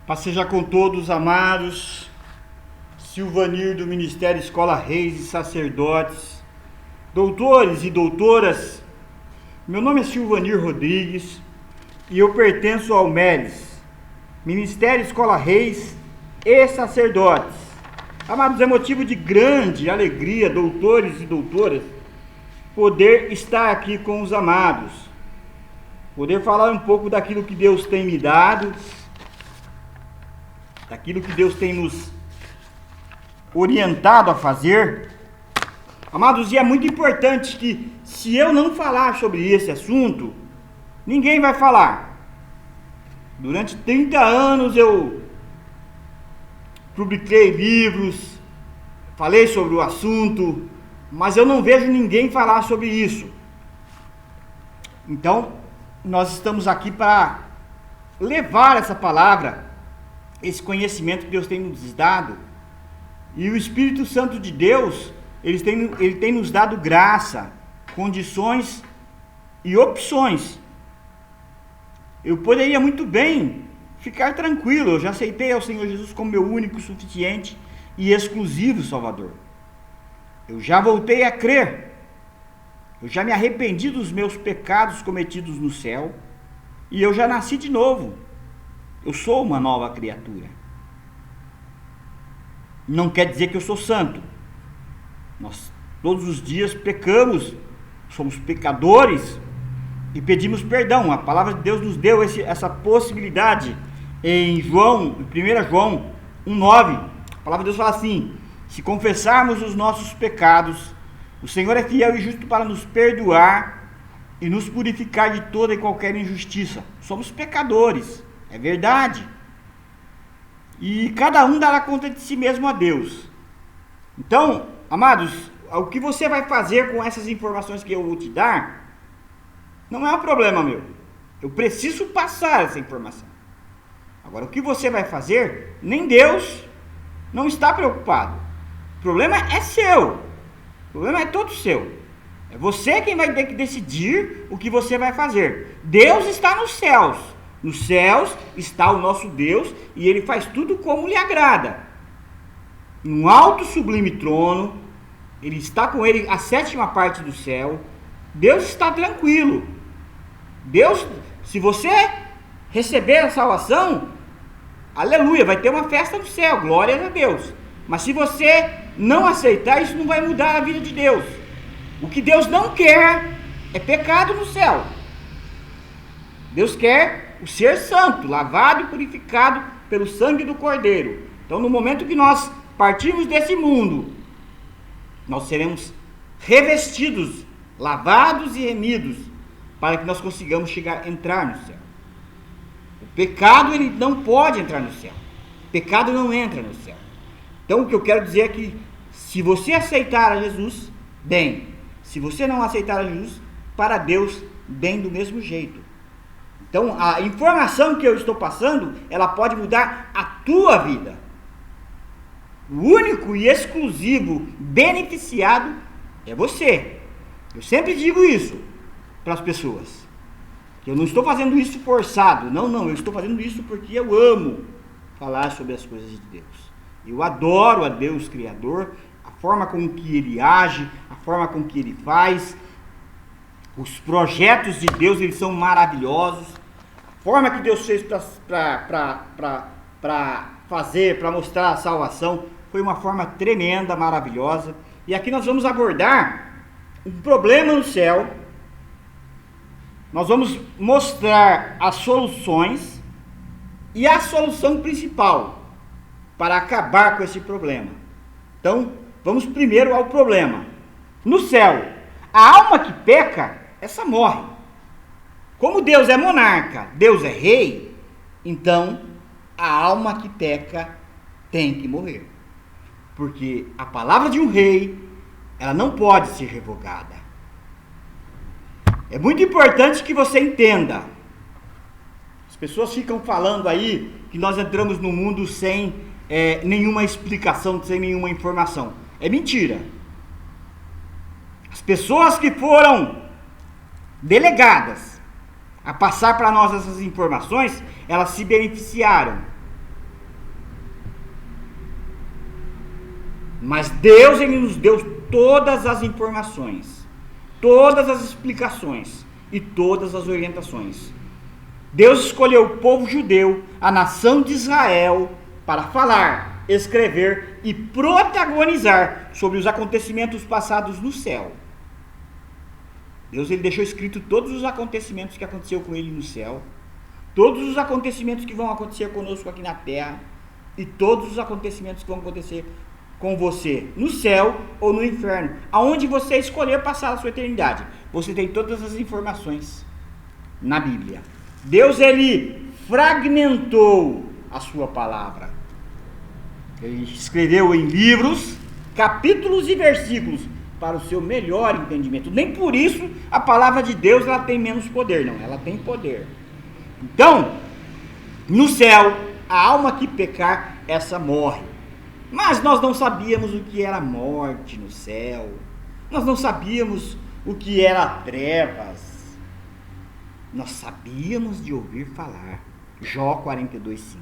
Paz seja com todos, amados. Silvanir do Ministério Escola Reis e Sacerdotes, doutores e doutoras. Meu nome é Silvanir Rodrigues e eu pertenço ao MELES, Ministério Escola Reis e Sacerdotes. Amados, é motivo de grande alegria, doutores e doutoras, poder estar aqui com os amados, poder falar um pouco daquilo que Deus tem me dado, daquilo que Deus tem nos orientado a fazer. Amados, e é muito importante que, se eu não falar sobre esse assunto, ninguém vai falar. Durante 30 anos eu publiquei livros, falei sobre o assunto, mas eu não vejo ninguém falar sobre isso. Então, nós estamos aqui para levar essa palavra, esse conhecimento que Deus tem nos dado. E o Espírito Santo de Deus, ele tem nos dado graça, condições e opções. Eu poderia muito bem ficar tranquilo, eu já aceitei ao Senhor Jesus como meu único, suficiente e exclusivo Salvador. Eu já voltei a crer, eu já me arrependi dos meus pecados cometidos no céu, e eu já nasci de novo. Eu sou uma nova criatura. Não quer dizer que eu sou santo. Nós todos os dias pecamos, somos pecadores e pedimos perdão. A palavra de Deus nos deu essa possibilidade em 1 João 1,9. A palavra de Deus fala assim: se confessarmos os nossos pecados, o Senhor é fiel e justo para nos perdoar e nos purificar de toda e qualquer injustiça. Somos pecadores, é verdade. E cada um dará conta de si mesmo a Deus. Então, amados, o que você vai fazer com essas informações que eu vou te dar não é um problema meu. Eu preciso passar essa informação. Agora, o que você vai fazer, nem Deus não está preocupado. O problema é seu. O problema é todo seu. É você quem vai ter que decidir o que você vai fazer. Deus está nos céus. Nos céus está o nosso Deus e Ele faz tudo como lhe agrada. Num alto sublime trono, Ele está com Ele a sétima parte do céu. Deus está tranquilo. Deus, se você receber a salvação, aleluia, vai ter uma festa no céu, glórias a Deus. Mas se você não aceitar, isso não vai mudar a vida de Deus. O que Deus não quer é pecado no céu. Deus quer o ser santo, lavado e purificado pelo sangue do Cordeiro. Então, no momento que nós partirmos desse mundo, nós seremos revestidos, lavados e remidos, para que nós consigamos entrar no céu. O pecado, ele não pode entrar no céu. O pecado não entra no céu. Então, o que eu quero dizer é que, se você aceitar a Jesus, bem. Se você não aceitar a Jesus, para Deus, bem do mesmo jeito. Então, a informação que eu estou passando, ela pode mudar a tua vida. O único e exclusivo beneficiado é você. Eu sempre digo isso para as pessoas. Que eu não estou fazendo isso forçado. Não, eu estou fazendo isso porque eu amo falar sobre as coisas de Deus. Eu adoro a Deus Criador, a forma com que Ele age, a forma com que Ele faz. Os projetos de Deus, eles são maravilhosos. A forma que Deus fez para fazer, para mostrar a salvação, foi uma forma tremenda, maravilhosa. E aqui nós vamos abordar um problema no céu. Nós vamos mostrar as soluções e a solução principal para acabar com esse problema. Então, vamos primeiro ao problema. No céu, a alma que peca, essa morre. Como Deus é monarca, Deus é rei, então a alma que peca tem que morrer. Porque a palavra de um rei, ela não pode ser revogada. É muito importante que você entenda. As pessoas ficam falando aí que nós entramos no mundo sem nenhuma explicação, sem nenhuma informação. É mentira. As pessoas que foram delegadas a passar para nós essas informações, elas se beneficiaram. Mas Deus, Ele nos deu todas as informações, todas as explicações e todas as orientações. Deus escolheu o povo judeu, a nação de Israel, para falar, escrever e protagonizar sobre os acontecimentos passados no céu. Deus, Ele deixou escrito todos os acontecimentos que aconteceu com Ele no céu, todos os acontecimentos que vão acontecer conosco aqui na terra e todos os acontecimentos que vão acontecer com você no céu ou no inferno, aonde você escolher passar a sua eternidade. Você tem todas as informações na Bíblia. Deus, Ele fragmentou a sua palavra. Ele escreveu em livros, capítulos e versículos para o seu melhor entendimento. Nem por isso a palavra de Deus ela tem menos poder, não. Ela tem poder. Então, no céu, a alma que pecar, essa morre. Mas nós não sabíamos o que era morte no céu. Nós não sabíamos o que era trevas. Nós sabíamos de ouvir falar. Jó 42:5.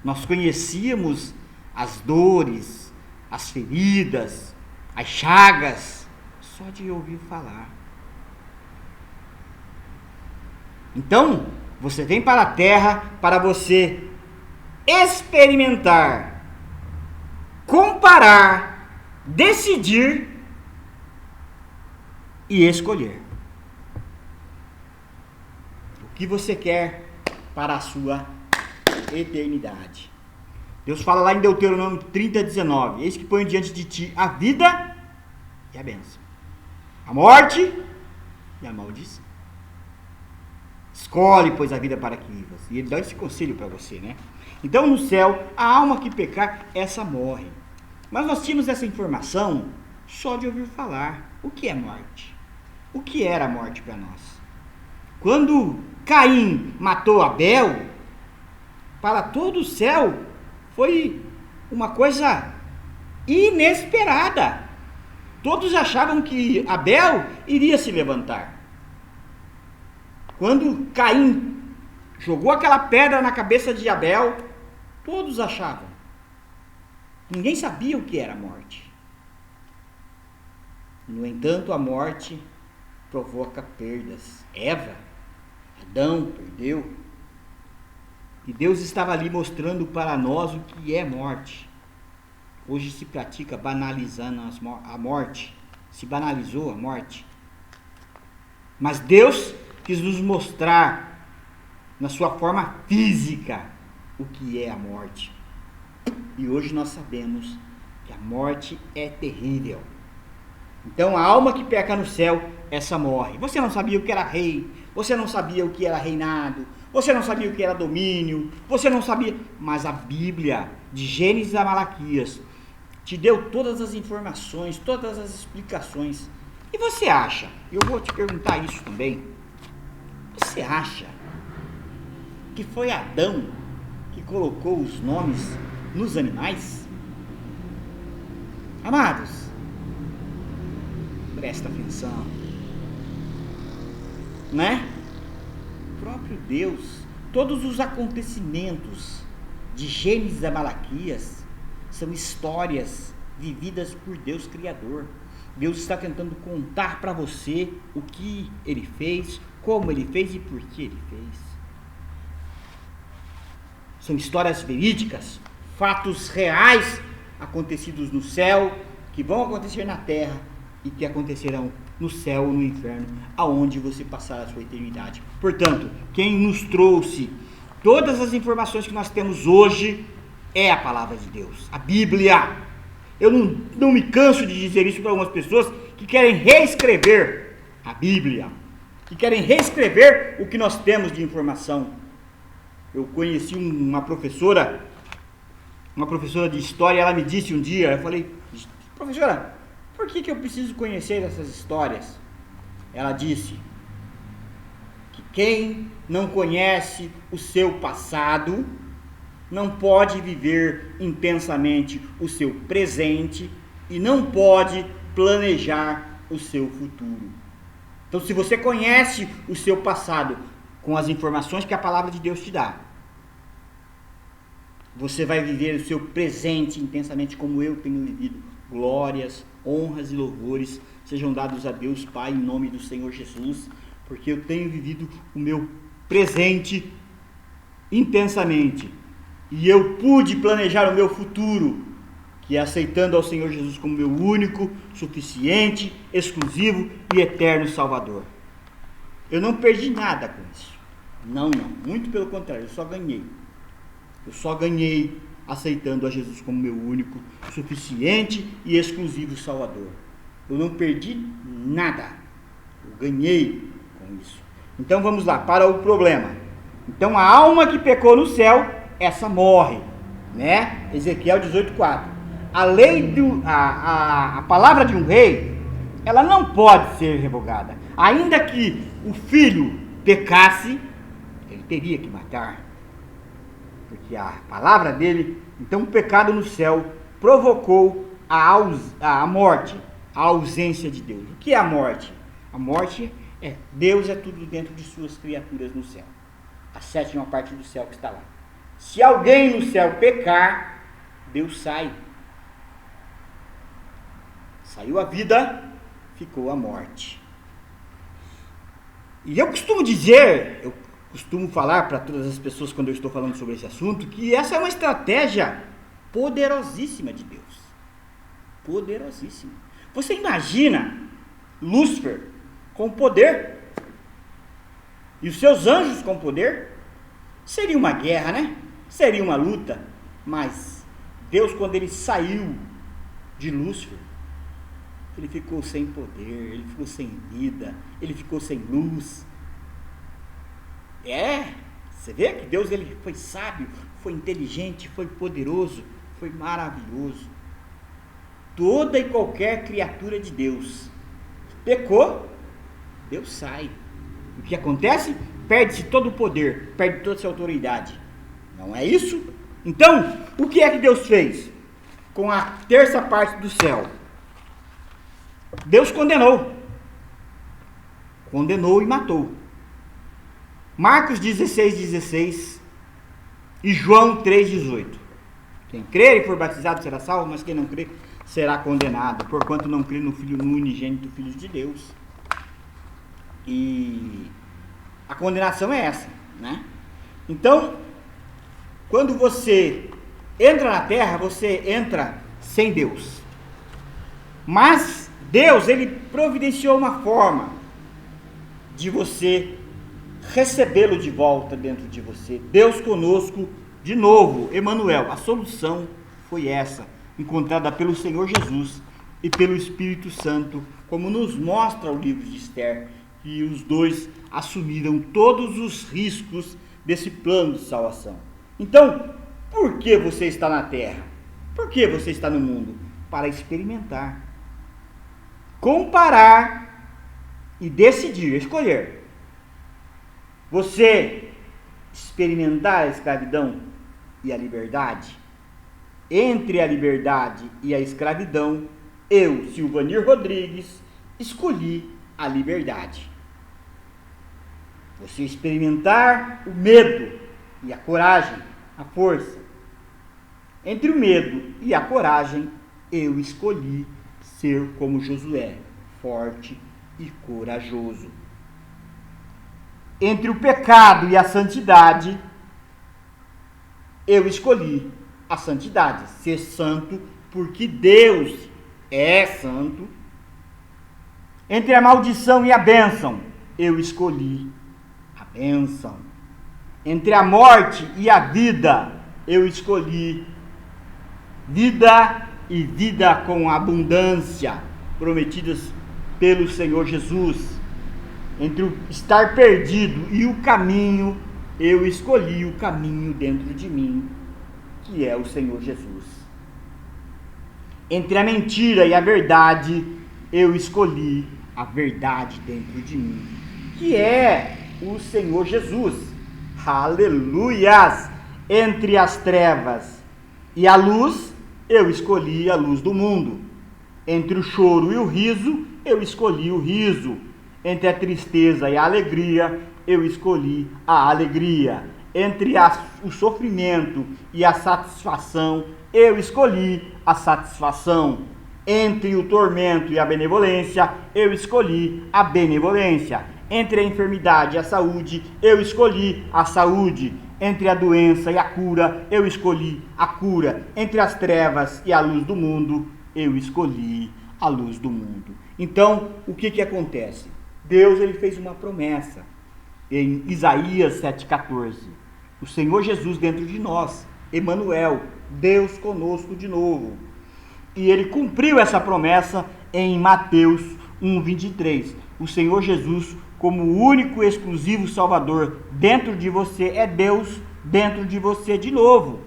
Nós conhecíamos as dores, as feridas, as chagas, só de ouvir falar. Então, você vem para a terra para você experimentar, comparar, decidir e escolher o que você quer para a sua eternidade. Deus fala lá em Deuteronômio 30:19: eis que ponho diante de ti a vida e a bênção, a morte e a maldição. Escolhe, pois, a vida para que vivas. E Ele dá esse conselho para você, né? Então, no céu, a alma que pecar, essa morre. Mas nós tínhamos essa informação só de ouvir falar. O que é morte? O que era a morte para nós? Quando Caim matou Abel, para todo o céu, foi uma coisa inesperada. Todos achavam que Abel iria se levantar. Quando Caim jogou aquela pedra na cabeça de Abel, todos achavam. Ninguém sabia o que era a morte. No entanto, a morte provoca perdas. Eva, Adão perdeu. E Deus estava ali mostrando para nós o que é morte. Hoje se pratica banalizando a morte. Se banalizou a morte. Mas Deus quis nos mostrar, na sua forma física, o que é a morte. E hoje nós sabemos que a morte é terrível. Então a alma que peca no céu, essa morre. Você não sabia o que era rei, você não sabia o que era reinado, você não sabia o que era domínio, você não sabia. Mas a Bíblia, de Gênesis a Malaquias, te deu todas as informações, todas as explicações. E você acha, eu vou te perguntar isso também, você acha que foi Adão que colocou os nomes nos animais? Amados, presta atenção, né? O próprio Deus, todos os acontecimentos de Gênesis a Malaquias são histórias vividas por Deus Criador. Deus está tentando contar para você o que Ele fez, como Ele fez e por que Ele fez. São histórias verídicas, fatos reais acontecidos no céu, que vão acontecer na terra e que acontecerão no céu ou no inferno, aonde você passar a sua eternidade. Portanto, quem nos trouxe todas as informações que nós temos hoje é a palavra de Deus, a Bíblia. Eu não me canso de dizer isso para algumas pessoas que querem reescrever a Bíblia, que querem reescrever o que nós temos de informação. Eu conheci uma professora de história, ela me disse um dia, eu falei, professora, por que eu preciso conhecer essas histórias? Ela disse que quem não conhece o seu passado não pode viver intensamente o seu presente e não pode planejar o seu futuro. Então, se você conhece o seu passado com as informações que a palavra de Deus te dá, Você vai viver o seu presente intensamente como eu tenho vivido. Glórias, honras e louvores sejam dados a Deus Pai em nome do Senhor Jesus, porque eu tenho vivido o meu presente intensamente. E eu pude planejar o meu futuro, que é aceitando ao Senhor Jesus como meu único, suficiente, exclusivo e eterno Salvador. Eu não perdi nada com isso. Não. Muito pelo contrário, eu só ganhei. Eu só ganhei aceitando a Jesus como meu único, suficiente e exclusivo Salvador. Eu não perdi nada. Eu ganhei com isso. Então vamos lá, para o problema. Então a alma que pecou no céu, essa morre, né? Ezequiel 18:4. A palavra de um rei, ela não pode ser revogada. Ainda que o filho pecasse, ele teria que matar. Porque a palavra dele, então o pecado no céu provocou a morte, a ausência de Deus. O que é a morte? A morte é, Deus é tudo dentro de suas criaturas no céu. A sétima parte do céu que está lá. Se alguém no céu pecar, Deus sai. Saiu a vida, ficou a morte. E eu costumo dizer, eu costumo falar para todas as pessoas quando eu estou falando sobre esse assunto, que essa é uma estratégia poderosíssima de Deus. Poderosíssima. Você imagina Lúcifer com poder e os seus anjos com poder? Seria uma guerra, né? Seria uma luta. Mas Deus, quando ele saiu de Lúcifer, ele ficou sem poder, ele ficou sem vida, ele ficou sem luz. Você vê que Deus ele foi sábio, foi inteligente, foi poderoso, foi maravilhoso. Toda e qualquer criatura de Deus pecou, Deus sai. O que acontece? Perde-se todo o poder, perde toda a sua autoridade. Não é isso? Então, o que é que Deus fez com a terça parte do céu? Deus condenou e matou. Marcos 16:16 e João 3:18. Quem crer e for batizado será salvo, mas quem não crer será condenado, porquanto não crê no Filho no unigênito Filho de Deus. E a condenação é essa, né? Então, quando você entra na terra, você entra sem Deus. Mas Deus, ele providenciou uma forma de você recebê-lo de volta dentro de você. Deus conosco de novo, Emanuel. A solução foi essa, encontrada pelo Senhor Jesus e pelo Espírito Santo, como nos mostra o livro de Esther, que os dois assumiram todos os riscos desse plano de salvação. Então, por que você está na terra? Por que você está no mundo? Para experimentar, comparar e decidir, escolher. Você experimentar a escravidão e a liberdade. Entre a liberdade e a escravidão, eu, Silvanir Rodrigues, escolhi a liberdade. Você experimentar o medo e a coragem, a força. Entre o medo e a coragem, eu escolhi ser como Josué, forte e corajoso. Entre o pecado e a santidade, eu escolhi a santidade, ser santo, porque Deus é santo. Entre a maldição e a bênção, eu escolhi a bênção. Entre a morte e a vida, eu escolhi vida e vida com abundância, prometidas pelo Senhor Jesus. Entre o estar perdido e o caminho, eu escolhi o caminho dentro de mim, que é o Senhor Jesus. Entre a mentira e a verdade, eu escolhi a verdade dentro de mim, que é o Senhor Jesus. Aleluias! Entre as trevas e a luz, eu escolhi a luz do mundo. Entre o choro e o riso, eu escolhi o riso. Entre a tristeza e a alegria, eu escolhi a alegria. entre o sofrimento e a satisfação, eu escolhi a satisfação. Entre o tormento e a benevolência, eu escolhi a benevolência. Entre a enfermidade e a saúde, eu escolhi a saúde. Entre a doença e a cura, eu escolhi a cura. Entre as trevas e a luz do mundo, eu escolhi a luz do mundo. Então, o que acontece? Deus ele fez uma promessa em Isaías 7,14. O Senhor Jesus dentro de nós, Emanuel, Deus conosco de novo. E ele cumpriu essa promessa em Mateus 1,23. O Senhor Jesus, como o único e exclusivo Salvador dentro de você, é Deus dentro de você de novo.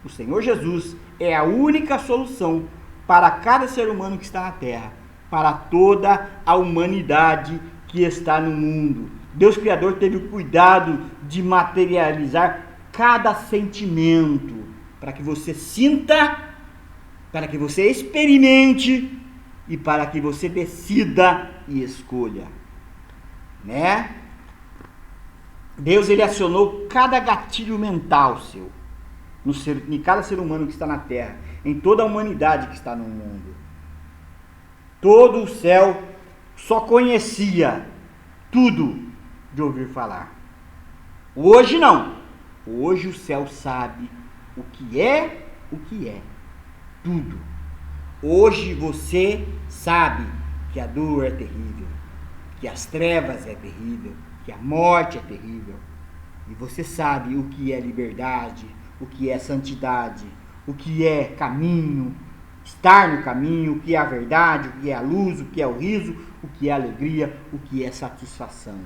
O Senhor Jesus é a única solução para cada ser humano que está na terra, para toda a humanidade que está no mundo. Deus Criador teve o cuidado de materializar cada sentimento, para que você sinta, para que você experimente e para que você decida e escolha, né? Deus ele acionou cada gatilho mental seu, em cada ser humano que está na terra, em toda a humanidade que está no mundo. Todo o céu só conhecia tudo de ouvir falar. Hoje não. Hoje o céu sabe o que é, tudo. Hoje você sabe que a dor é terrível, que as trevas é terrível, que a morte é terrível. E você sabe o que é liberdade, o que é santidade, o que é caminho, estar no caminho, o que é a verdade, o que é a luz, o que é o riso, o que é a alegria, o que é satisfação.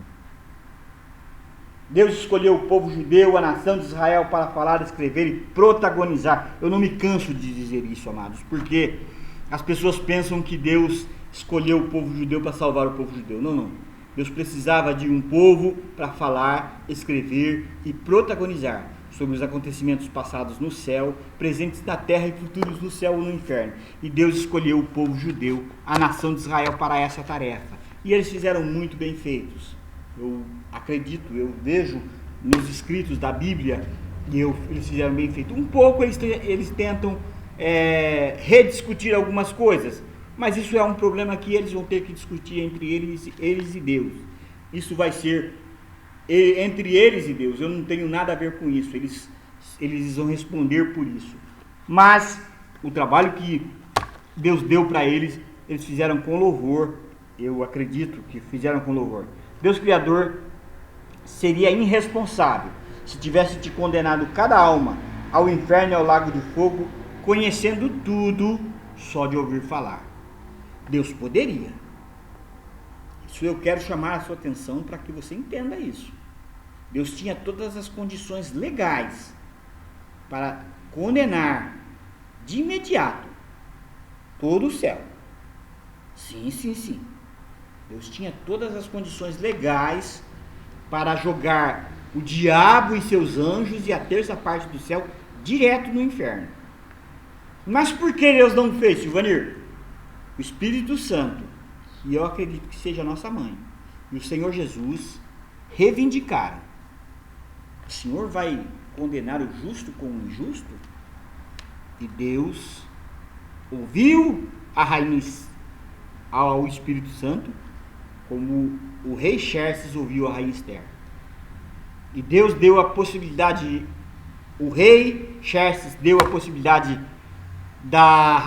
Deus escolheu o povo judeu, a nação de Israel, para falar, escrever e protagonizar. Eu não me canso de dizer isso, amados, porque as pessoas pensam que Deus escolheu o povo judeu para salvar o povo judeu. Não. Deus precisava de um povo para falar, escrever e protagonizar sobre os acontecimentos passados no céu, presentes na terra e futuros no céu ou no inferno. E Deus escolheu o povo judeu, a nação de Israel, para essa tarefa. E eles fizeram muito bem feitos. Eu acredito, eu vejo nos escritos da Bíblia, e eles fizeram bem feito. Um pouco eles tentam rediscutir algumas coisas, mas isso é um problema que eles vão ter que discutir entre eles e Deus. Isso vai ser entre eles e Deus. Eu não tenho nada a ver com isso. Eles vão responder por isso. Mas o trabalho que Deus deu para eles fizeram com louvor. Eu acredito que fizeram com louvor. Deus Criador seria irresponsável se tivesse te condenado cada alma ao inferno e ao lago de fogo, conhecendo tudo só de ouvir falar. Deus poderia. Isso eu quero chamar a sua atenção para que você entenda isso. Deus tinha todas as condições legais para condenar de imediato todo o céu. Sim. Deus tinha todas as condições legais para jogar o diabo e seus anjos e a terça parte do céu direto no inferno. Mas por que Deus não fez, Silvanir? O Espírito Santo, que eu acredito que seja a nossa mãe, e o Senhor Jesus reivindicaram. O Senhor vai condenar o justo com o injusto? E Deus ouviu a rainha, ao Espírito Santo, como o rei Xerxes ouviu a rainha Esther. E Deus deu a possibilidade, o rei Xerxes deu a possibilidade da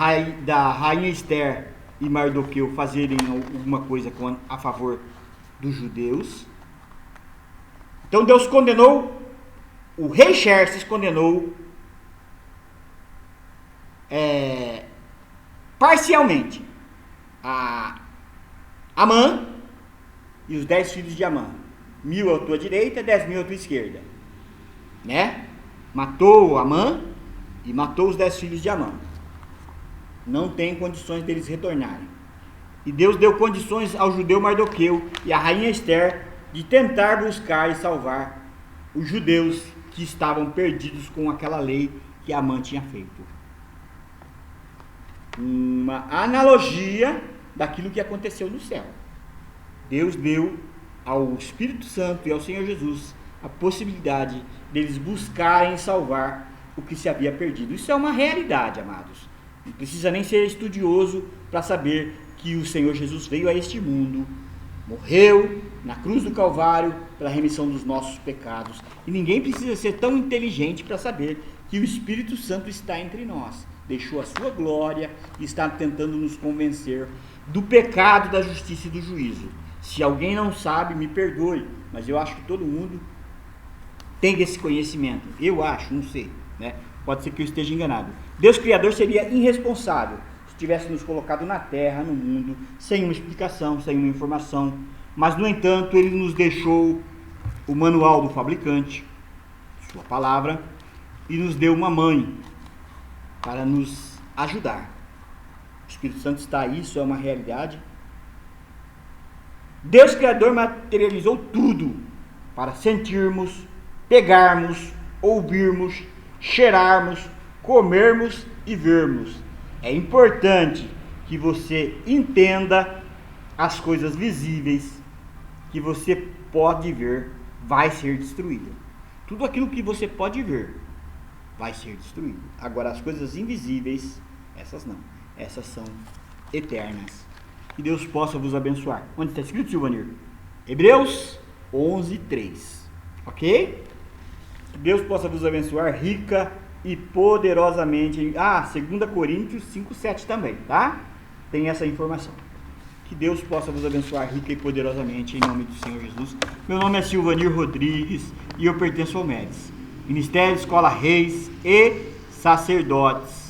rainha Esther e Mardoqueu fazerem alguma coisa a favor dos judeus. Então Deus condenou, o rei Xerxes condenou parcialmente a Amã e os 10 filhos de Amã. 1000 à tua direita, 10.000 à tua esquerda, né? Matou Amã e matou os 10 filhos de Amã. Não tem condições deles retornarem. E Deus deu condições ao judeu Mardoqueu e à rainha Esther de tentar buscar e salvar os judeus que estavam perdidos com aquela lei que Amã tinha feito. Uma analogia daquilo que aconteceu no céu. Deus deu ao Espírito Santo e ao Senhor Jesus a possibilidade deles buscarem salvar o que se havia perdido. Isso é uma realidade, amados. Não precisa nem ser estudioso para saber que o Senhor Jesus veio a este mundo, morreu na cruz do Calvário pela remissão dos nossos pecados. E ninguém precisa ser tão inteligente para saber que o Espírito Santo está entre nós. Deixou a sua glória e está tentando nos convencer do pecado, da justiça e do juízo. Se alguém não sabe, me perdoe, mas eu acho que todo mundo tem esse conhecimento. Eu acho, não sei, né? Pode ser que eu esteja enganado. Deus Criador seria irresponsável se tivesse nos colocado na terra, no mundo, sem uma explicação, sem uma informação. Mas, no entanto, Ele nos deixou o manual do fabricante, sua palavra, e nos deu uma mãe para nos ajudar. O Espírito Santo está aí, isso é uma realidade. Deus Criador materializou tudo para sentirmos, pegarmos, ouvirmos, cheirarmos, comermos e vermos. É importante que você entenda as coisas visíveis que você pode ver vai ser destruído. Tudo aquilo que você pode ver vai ser destruído. Agora, as coisas invisíveis, essas não. Essas são eternas. Que Deus possa vos abençoar. Onde está escrito, Silvanir? Hebreus 11:3. Ok? Que Deus possa vos abençoar rica e poderosamente. 2 Coríntios 5:7 também, tá? Tem essa informação. Que Deus possa vos abençoar rica e poderosamente em nome do Senhor Jesus. Meu nome é Silvanir Rodrigues e eu pertenço ao MEDES, Ministério Escola Reis e Sacerdotes.